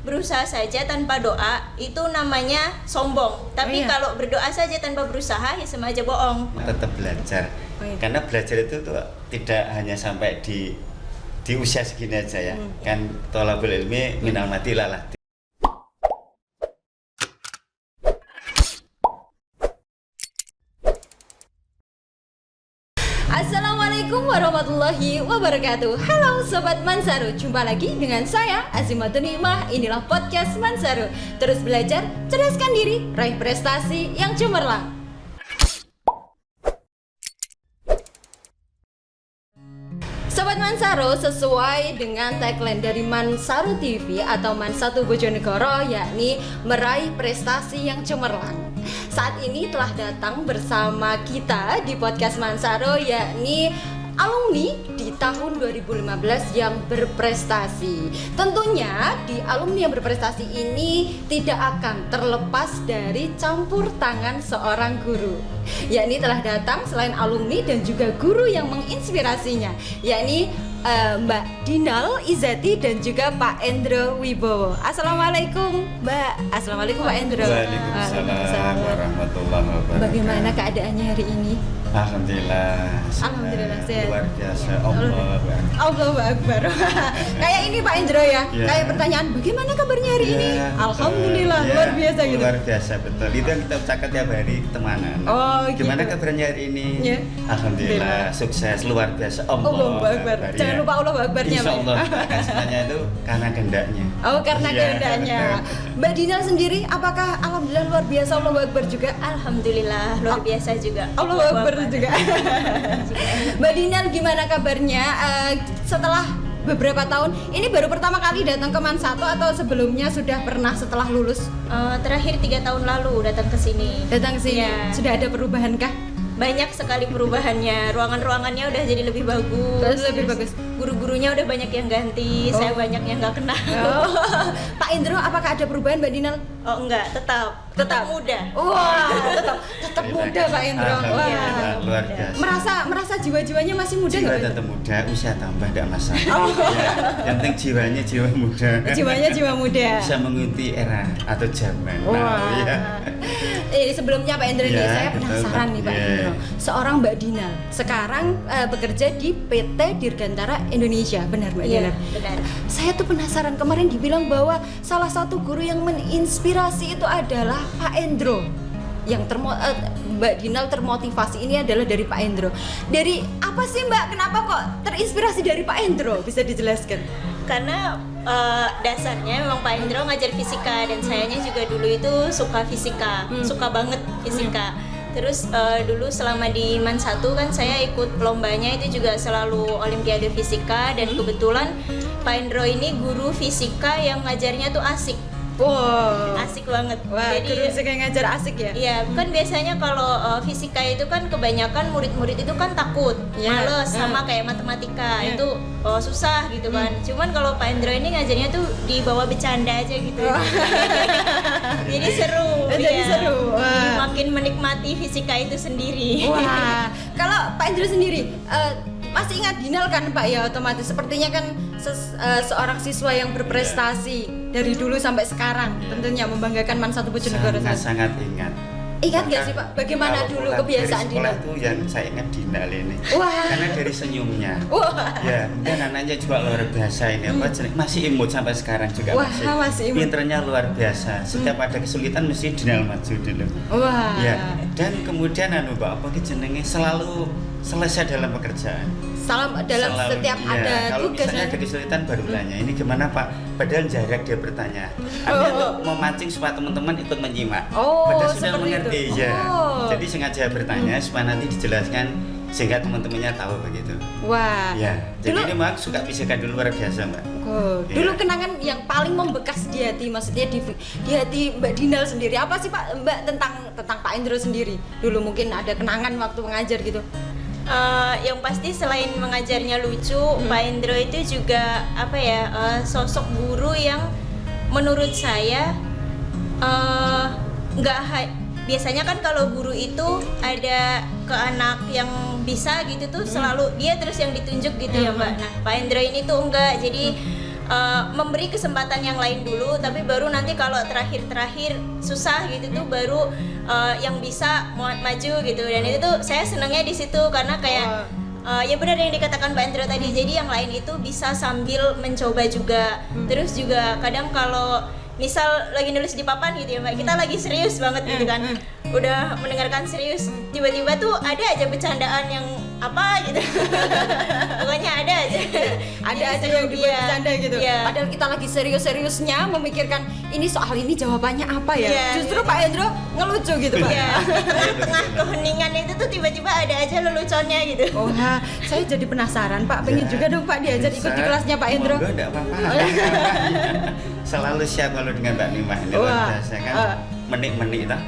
berusaha saja tanpa doa itu namanya sombong. Tapi kalau berdoa saja tanpa berusaha ya sama aja bohong. Tetap belajar. Karena belajar itu tuh tidak hanya sampai di usia segini aja ya. Kan thalabul ilmi minal mati lalah. Assalamualaikum warahmatullahi wabarakatuh. Halo Sobat Mansaru, jumpa lagi dengan saya Azimatun Nikmah. Inilah podcast Mansaru. Terus belajar, cerdaskan diri, raih prestasi yang cemerlang. Sobat Mansaru, sesuai dengan tagline dari Mansaru TV atau Mansatu Bojonegoro, yakni meraih prestasi yang cemerlang. Saat ini telah datang bersama kita di podcast Mansaru, yakni alumni di tahun 2015 yang berprestasi. Tentunya di alumni yang berprestasi ini tidak akan terlepas dari campur tangan seorang guru, yakni telah datang selain alumni dan juga guru yang menginspirasinya, yakni Mbak Dinal Izati dan juga Pak Endro Wibowo. Assalamualaikum Mbak. Assalamualaikum Pak Endro. Waalaikumsalam warahmatullahi wabarakatuh. Bagaimana keadaannya hari ini? Alhamdulillah. Alhamdulillah sehat. Luar biasa. Allahu Akbar. Kayak ini Pak Endro ya. Kayak pertanyaan, bagaimana kabarnya hari ini? Alhamdulillah, luar biasa gitu. Luar biasa, betul. Itu yang kita ucapkan tiap hari temanan. Oh, gimana gitu. kabarnya hari ini? Ya. Alhamdulillah, sukses, luar biasa. Allahu Akbar. Jangan lupa Allahu Akbarnya, Pak. Insyaallah. Semuanya itu karena kehendaknya. Oh, karena kehendaknya. Mbak Dinal sendiri, apakah alhamdulillah luar biasa Allahu Akbar juga? Alhamdulillah luar biasa juga. Allahu Akbar juga. Mbak Dinal, gimana kabarnya setelah beberapa tahun? Ini baru pertama kali datang ke Mansatu atau sebelumnya sudah pernah setelah lulus? Terakhir 3 tahun lalu datang ke sini. Datang ke sini. Ya. Sudah ada perubahankah? Banyak sekali perubahannya. Ruangan-ruangannya udah jadi lebih bagus. Lebih bagus. Guru-gurunya udah banyak yang ganti. Saya banyak yang nggak kenal. Pak Indro, apakah ada perubahan Mbak Dinal? Oh enggak, tetap muda. Wah, tetap muda Pak Indro. Alhamdulillah, luar biasa. Merasa jiwa-jiwanya masih muda Jiwa nggak? tetap muda, usia tambah tidak masalah. Ya, yang penting jiwanya jiwa muda. Jiwanya jiwa muda. Bisa mengikuti era atau zaman. Wah. Ya. Sebelumnya Pak Indro ini Ya, saya betul, penasaran Pak. nih Pak Ya. Indro. Seorang Mbak Dinal sekarang bekerja di PT Dirgantara Indonesia, benar Mbak Iya, Dinal? benar. Saya tuh penasaran, kemarin dibilang bahwa salah satu guru yang menginspirasi itu adalah Pak Endro. Yang Mbak Dinal termotivasi ini adalah dari Pak Endro. Dari apa sih Mbak? Kenapa kok terinspirasi dari Pak Endro? Bisa dijelaskan? Karena dasarnya memang Pak Indro ngajar fisika dan sayanya juga dulu itu suka fisika, suka banget fisika. Terus dulu selama di Mansatu kan saya ikut lombanya itu juga selalu olimpiade fisika dan kebetulan Pak Indro ini guru fisika yang ngajarnya tuh asik. Wow. Asik banget. Wah, guru fisika yang ngajar asik ya? Iya, kan biasanya kalau fisika itu kan kebanyakan murid-murid itu kan takut, males sama kayak matematika itu susah gitu kan. Cuman kalau Pak Endro ini ngajarnya tuh dibawa bercanda aja gitu. Jadi seru. Jadi ya. seru. Wah. Makin menikmati fisika itu sendiri. Wah, kalau Pak Endro sendiri masih ingat Dinal kan Pak ya, otomatis sepertinya kan seorang siswa yang berprestasi dari dulu sampai sekarang, tentunya membanggakan Mansatu Bojonegoro. Sangat ingat. Ingat nggak sih Pak, bagaimana Kalau dulu pulang kebiasaan dari sekolah Dinal? itu yang saya ingat Dinal ini. Wah. Karena dari senyumnya. Wah. Ya, dan anaknya juga luar biasa ini masih imut sampai sekarang juga. Wah, masih imut. Pinternya luar biasa. Setiap ada kesulitan mesti Dinal maju dulu. Wah. Ya, dan kemudian Mbak apa jenenge selalu selesai dalam pekerjaan. Salam dalam setiap ya, ada kalau tugas. misalnya ada kesulitan baru tanya ini gimana Pak, padahal jarak dia bertanya untuk memancing supaya teman-teman ikut menyimak. Padahal sudah seperti mengerti itu. ya. Jadi sengaja bertanya supaya nanti dijelaskan sehingga teman-temannya tahu begitu. Wah. Ya, jadi Dulu- ini Mbak suka fisika dulu luar biasa Mbak. Dulu Iya. kenangan yang paling membekas di hati, maksudnya di hati Mbak Dinal sendiri apa sih Pak Mbak tentang Pak Endro sendiri? Dulu mungkin ada kenangan waktu mengajar gitu. Yang pasti selain mengajarnya lucu, Pak Indro itu juga apa ya, sosok guru yang menurut saya biasanya kan kalau guru itu ada ke anak yang bisa gitu tuh selalu dia terus yang ditunjuk gitu ya Mbak. Nah Pak Indro ini tuh enggak, jadi memberi kesempatan yang lain dulu, tapi baru nanti kalau terakhir susah gitu tuh baru yang bisa maju gitu. Dan itu tuh saya senangnya di situ karena kayak ya benar yang dikatakan Pak Endro tadi. Jadi yang lain itu bisa sambil mencoba juga. Terus juga kadang kalau misal lagi nulis di papan gitu ya Mbak, kita lagi serius banget gitu kan, udah mendengarkan serius, tiba-tiba tuh ada aja bercandaan yang apa gitu. Pokoknya ada aja yang dibuat bercanda gitu. Iya. Padahal kita lagi serius-seriusnya memikirkan ini soal ini jawabannya apa ya. Iya, Justru gitu. Pak Endro ngelucu gitu Pak. Iya, di tengah-tengah keheningan itu tuh tiba-tiba ada aja leluconnya gitu. Oh, saya jadi penasaran Pak, pengen juga dong Pak diajak ikut di kelasnya Pak Endro. Monggo, enggak apa-apa. Selalu siap kalau dengan Mbak Nimah ini luar biasa kan. Menik-menik tak?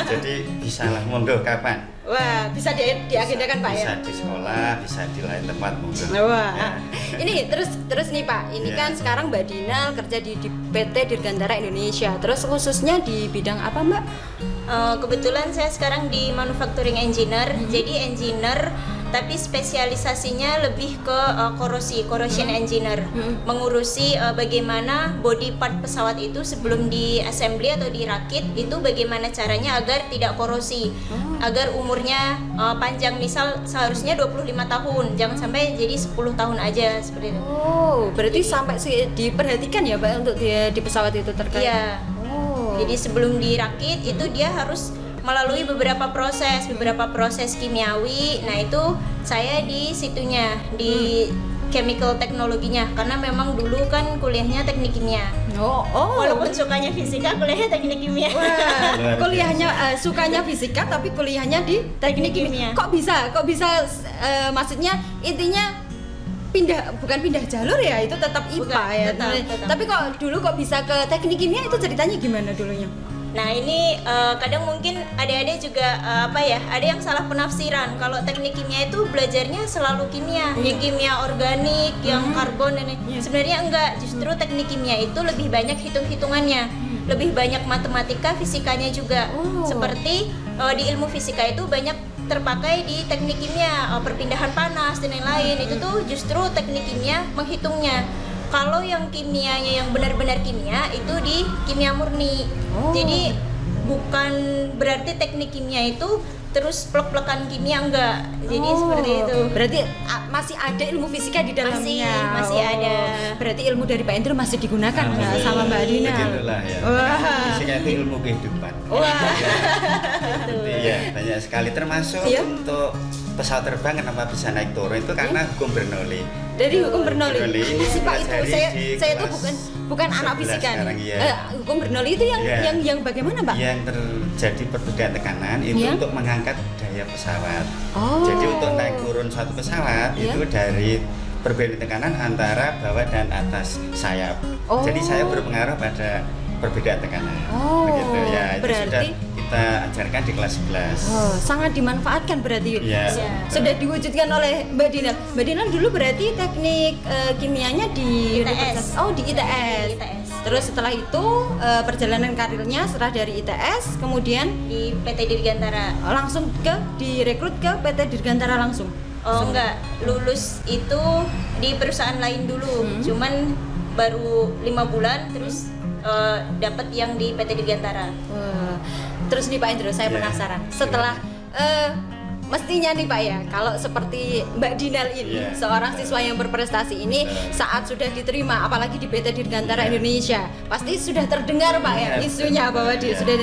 Jadi bisa lah, monggo kapan? Wah, bisa diagendakan Pak Bisa ya? di sekolah, bisa di lain tempat monggo. Wah, Ya. ini terus nih Pak, ini Ya. kan sekarang Mbak Dinal kerja di PT Dirgantara Indonesia. Terus khususnya di bidang apa Mbak? Kebetulan saya sekarang di manufacturing engineer, jadi engineer tapi spesialisasinya lebih ke corrosion engineer, mengurusi bagaimana body part pesawat itu sebelum di assembly atau dirakit itu bagaimana caranya agar tidak korosi, agar umurnya panjang, misal seharusnya 25 tahun, jangan sampai jadi 10 tahun aja seperti itu. Oh, berarti sampai diperhatikan ya Mbak untuk di pesawat itu terkait. Iya. Oh. Jadi sebelum dirakit itu dia harus melalui beberapa proses kimiawi. Nah itu saya di situnya, di chemical teknologinya, karena memang dulu kan kuliahnya teknik kimia. Oh. Walaupun sukanya fisika, kuliahnya teknik kimia. Wah, kuliahnya sukanya fisika tapi kuliahnya di teknik kimia. Kok bisa maksudnya intinya bukan pindah jalur ya, itu tetap IPA Bukan, ya. tetap. Tapi kok dulu kok bisa ke teknik kimia, itu ceritanya gimana dulunya? Nah ini kadang mungkin adik-adik juga ada yang salah penafsiran. Kalau teknik kimia itu belajarnya selalu kimia, yang kimia organik, yang karbon ini. Sebenarnya enggak, justru teknik kimia itu lebih banyak hitung-hitungannya, lebih banyak matematika, fisikanya juga. Seperti di ilmu fisika itu banyak terpakai di teknik kimia, perpindahan panas dan lain-lain. Itu tuh justru teknik kimia menghitungnya. Kalau yang kimianya yang benar-benar kimia itu di kimia murni. Jadi bukan berarti teknik kimia itu terus plek-plekan kimia, enggak. Jadi seperti itu. Berarti masih ada ilmu fisika di dalamnya. Masih ada. Berarti ilmu dari Pak Endro masih digunakan nggak sama Mbak Dina? Begitulah ya. Wah. Fisika itu ilmu kehidupan. Wah. Iya, banyak sekali termasuk untuk pesawat terbang kenapa bisa naik turun itu karena hukum Bernoulli. Dari hukum Bernoulli. Bernoulli. Ini sih Pak itu Pelajari saya di itu kelas bukan anak 11 fisika sekarang, nih. iya. Hukum Bernoulli itu yang Iya. yang bagaimana Pak? Yang terjadi perbedaan tekanan itu Iya. untuk mengangkat daya pesawat. Oh. Jadi untuk naik turun suatu pesawat Iya. itu dari perbedaan tekanan antara bawah dan atas sayap. Oh. Jadi sayap berpengaruh pada perbedaan tekanan. Oh, Begitu ya. Itu berarti- sudah kita ajarkan di kelas 11. Oh, sangat dimanfaatkan berarti. Iya. Sudah diwujudkan oleh Mbak Dina. Mbak Dina dulu berarti teknik kimianya di ITS. Universitas. Oh, di ITS. Di ITS. Terus setelah itu perjalanan karirnya setelah dari ITS kemudian Di PT Dirgantara. langsung direkrut ke PT Dirgantara langsung. Oh enggak, lulus itu di perusahaan lain dulu. Cuman baru 5 bulan terus dapat yang di PT Dirgantara. Wah. Terus nih Pak Endro, saya Iya. penasaran. Setelah mestinya nih Pak ya, kalau seperti Mbak Dinal ini, Iya. seorang siswa yang berprestasi ini, saat sudah diterima, apalagi di PT Dirgantara Iya. Indonesia, pasti sudah terdengar Pak ya Iya, isunya betul. bahwa dia Iya. sudah.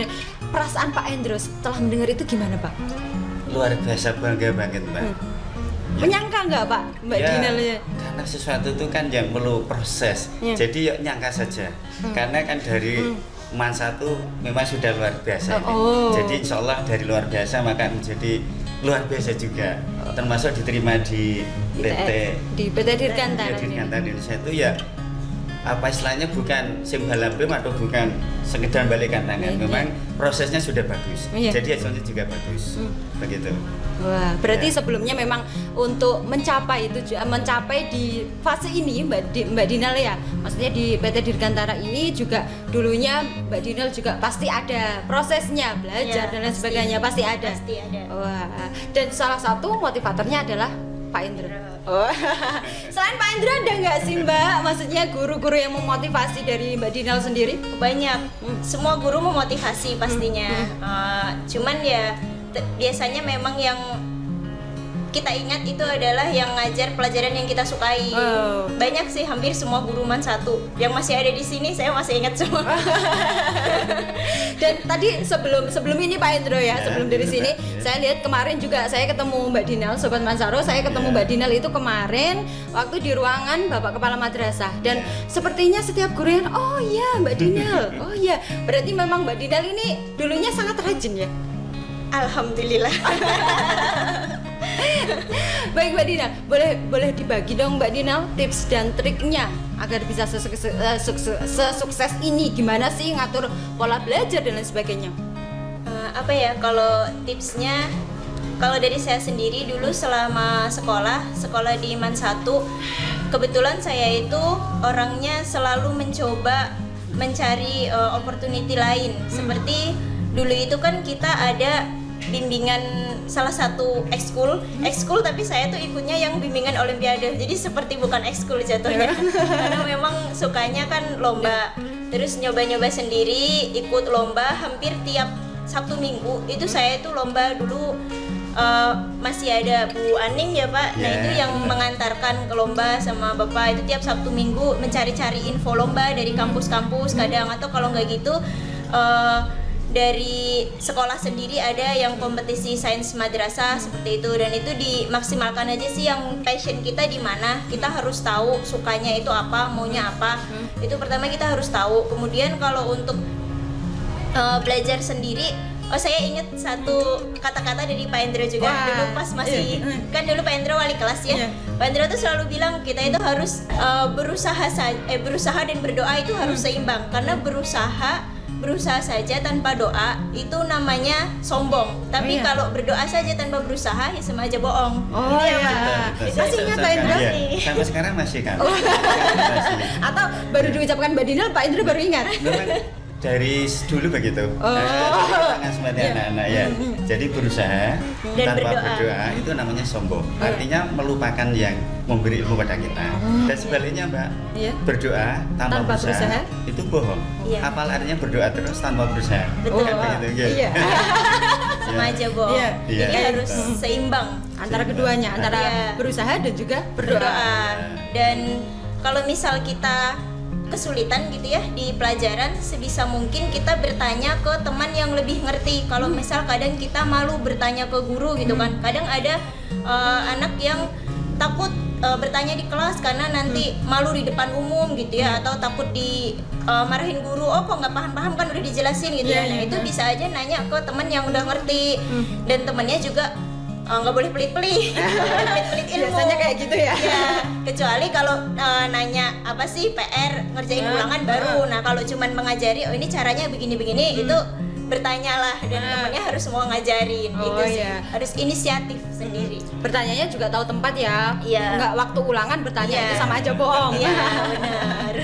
Perasaan Pak Endro setelah mendengar itu gimana Pak? Luar biasa bangga banget, Mbak. Ya. Menyangka nggak Pak Mbak Ya, Dinal? karena sesuatu itu kan yang perlu proses. Iya. Jadi ya nyangka saja. Karena kan dari MAN 1 memang sudah luar biasa ini. Oh. Jadi insya Allah dari luar biasa maka menjadi luar biasa juga. Termasuk diterima di PT di PT Dirgantara. Dirgantara Indonesia itu ya apa istilahnya bukan simbalambem atau bukan sekedar balikan tangan. Iya. Memang prosesnya sudah bagus. Iya. Jadi hasilnya juga bagus. Begitu. Wah, berarti Ya. sebelumnya memang untuk mencapai di fase ini Mbak Dinal ya, maksudnya di PT Dirgantara ini juga dulunya Mbak Dinal juga pasti ada prosesnya belajar Ya, dan lain pasti. sebagainya, pasti ada. Pasti ada. Wah, dan salah satu motivatornya adalah Pak Indro. Oh. Selain Pak Indro ada nggak sih Mbak? Maksudnya guru-guru yang memotivasi dari Mbak Dinal sendiri? Banyak, semua guru memotivasi pastinya. Cuman ya biasanya memang yang kita ingat itu adalah yang ngajar pelajaran yang kita sukai. Banyak sih, hampir semua guru MAN 1 yang masih ada di sini saya masih ingat semua. Dan tadi sebelum ini Pak Indro ya, sebelum dari sini saya lihat kemarin juga saya ketemu Mbak Dinal, Sobat Mansaro, saya ketemu Mbak Dinal itu kemarin waktu di ruangan Bapak Kepala Madrasah dan sepertinya setiap guru yang oh iya Mbak Dinal, oh iya, berarti memang Mbak Dinal ini dulunya sangat rajin ya. Alhamdulillah. Baik Mbak Dinal, boleh dibagi dong Mbak Dinal tips dan triknya agar bisa sesukses ini, gimana sih ngatur pola belajar dan lain sebagainya? Apa ya, kalau tipsnya, kalau dari saya sendiri dulu selama sekolah di MAN 1, kebetulan saya itu orangnya selalu mencoba mencari opportunity lain. Seperti dulu itu kan kita ada bimbingan salah satu ekskul tapi saya tuh ikutnya yang bimbingan olimpiade, jadi seperti bukan ekskul jatuhnya. Karena memang sukanya kan lomba, terus nyoba-nyoba sendiri, ikut lomba hampir tiap Sabtu Minggu itu saya itu lomba dulu. Masih ada Bu Aning ya Pak, nah itu yang mengantarkan ke lomba sama Bapak, itu tiap Sabtu Minggu mencari-cari info lomba dari kampus-kampus kadang, atau kalau nggak gitu dari sekolah sendiri ada yang kompetisi sains madrasah seperti itu, dan itu dimaksimalkan aja sih yang passion kita di mana. Kita harus tahu sukanya itu apa, maunya apa. Itu pertama kita harus tahu. Kemudian kalau untuk belajar sendiri, saya ingat satu kata-kata dari Pak Endro juga. Dulu pas masih kan dulu Pak Endro wali kelas ya. Pak Endro tuh selalu bilang kita itu harus berusaha dan berdoa itu harus seimbang, karena berusaha saja tanpa doa itu namanya sombong. Tapi kalau berdoa saja tanpa berusaha ya sama aja bohong. Oh iya. Masih ingat Pak Indro? Sampai sekarang masih kan? Atau baru diucapkan Mbak Dinal, Pak Indro baru ingat? Dari dulu begitu. Sangat seperti anak-anak ya. Jadi berusaha dan tanpa berdoa itu namanya sombong. Artinya melupakan yang memberi ilmu pada kita. Dan sebaliknya Mbak, berdoa tanpa berusaha itu bohong. Apa artinya berdoa terus tanpa berusaha? Betul. Kan begitu, Iya. Sama aja bohong. Jadi harus seimbang antara keduanya, antara berusaha dan juga berdoa. Dan kalau misal kita kesulitan gitu ya di pelajaran, sebisa mungkin kita bertanya ke teman yang lebih ngerti. Kalau misal kadang kita malu bertanya ke guru gitu kan, kadang ada anak yang takut bertanya di kelas karena nanti malu di depan umum gitu ya, atau takut marahin guru, oh kok nggak paham kan udah dijelasin gitu ya. Nah itu bisa aja nanya ke teman yang udah ngerti, dan temannya juga nggak boleh pelit-pelit ilmu. Biasanya kayak gitu ya. Kecuali kalau nanya apa sih PR, ngerjain ulangan baru. Nah kalau cuman mengajari, oh ini caranya begini-begini, itu bertanyalah, dan temannya harus semua ngajarin. Itu sih harus inisiatif sendiri. Bertanyanya juga tahu tempat ya. Nggak waktu ulangan bertanya itu sama aja bohong. Iya benar.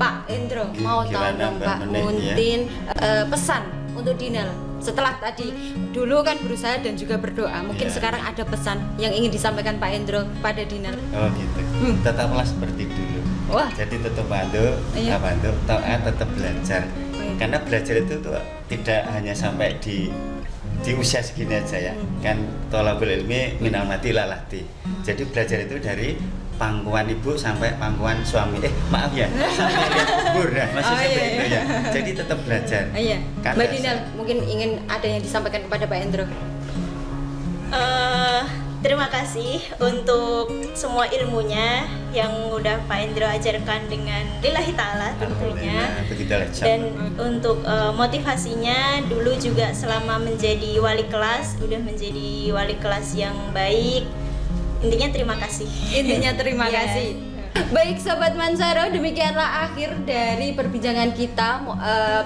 Pak Indro, mau tahu dong Pak Muntin pesan untuk Dinal setelah tadi dulu kan berusaha dan juga berdoa, mungkin sekarang ada pesan yang ingin disampaikan Pak Endro pada Dinal. Oh gitu. Tetaplah seperti dulu. Jadi tetap bantu, taat, tetap belajar. Karena belajar itu tuh tidak hanya sampai di usia segini aja ya. Kan thalabul ilmi minal mati lalati. Jadi belajar itu dari pangkuan ibu sampai pangkuan suami. Maaf ya, sampai lihat kubur ya, masih seperti itu ya. Jadi tetap belajar. Mbak Dinal, mungkin ingin ada yang disampaikan kepada Pak Endro. Terima kasih untuk semua ilmunya yang udah Pak Endro ajarkan dengan lillahi ta'ala tentunya. Dan untuk motivasinya, dulu juga selama menjadi wali kelas, udah menjadi wali kelas yang baik. Intinya terima kasih. Kasih. Baik Sobat Mansaro, demikianlah akhir dari perbincangan kita,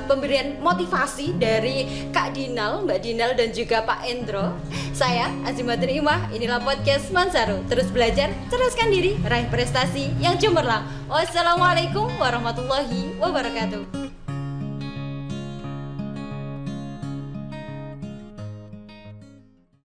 pemberian motivasi dari Kak Dinal, Mbak Dinal dan juga Pak Endro. Saya Azimatul Imah, inilah podcast Mansaro. Terus belajar, ceraskan diri, raih prestasi yang cemerlang. Wassalamualaikum warahmatullahi wabarakatuh.